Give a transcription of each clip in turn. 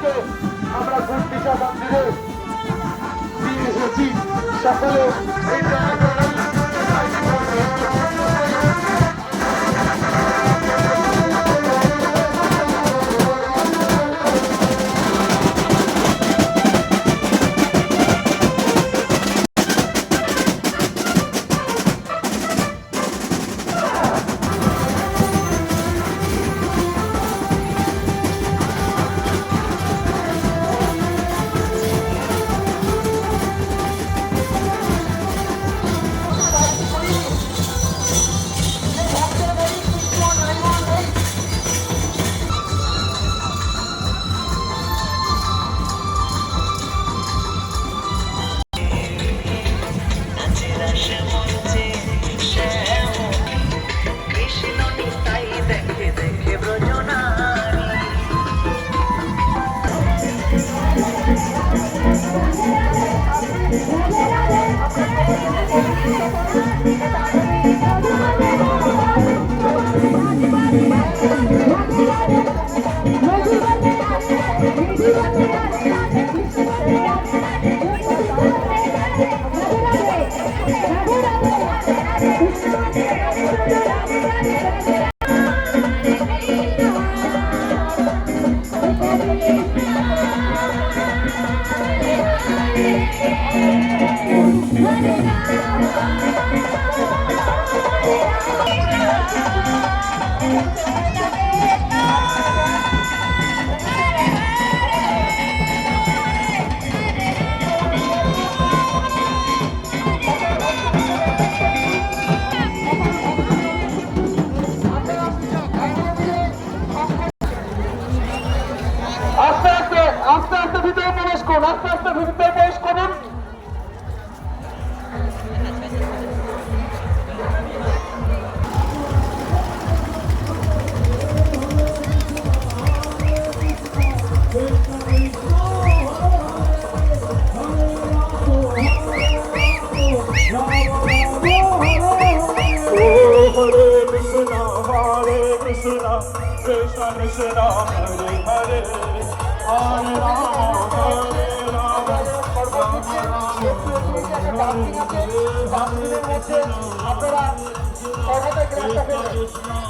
থেকে আমরা গুন্ডিচা মন্দিরে দিয়ে এসেছি সকলে এই আপনারা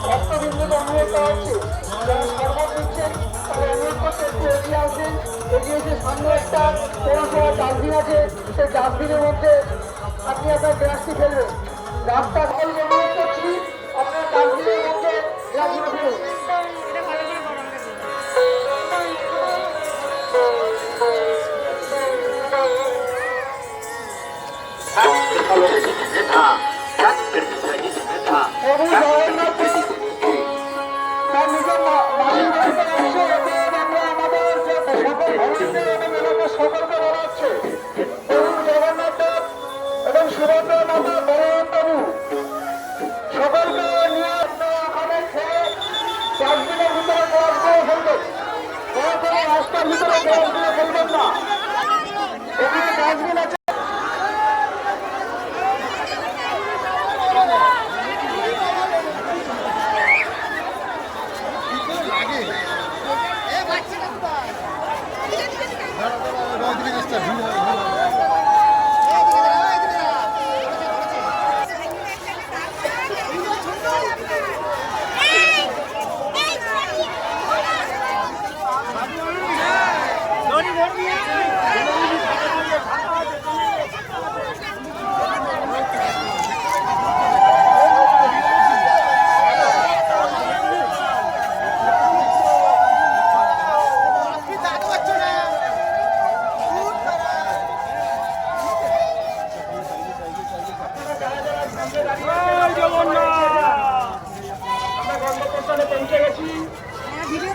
ভক্তবৃন্দকে অনুরোধ করা হচ্ছে যারা শরবত দিচ্ছেন তারা অনুরোধ করতে একটু এগিয়ে আসেন। এগিয়ে এসে সামনে একটা পৌরসভার ডাস্টবিন আছে, সেই ডাস্টবিনের মধ্যে আপনি আপনার গ্লাসটি ফেলবেন। রাস্তা অনুরোধ করছি আপনার ডাস্টবিনের মধ্যে গ্লাসগুলো ফেলুন। সকলকে বলা হচ্ছে জগন্নাথ এবং সুভদ্রা মাতা বলরাম বাবু সকলকে নিয়ে ওখানে খেয়ে ডাস্টবিনের ভিতরে গ্লাসগুলো ফেলবেন। রাস্তার ভিতরে গ্লাসগুলো ফেলবেন না, এখানে ডাস্টবিন আছে। আমরা গন্তব্যস্থলে পৌঁছে গেছি। ভিডিও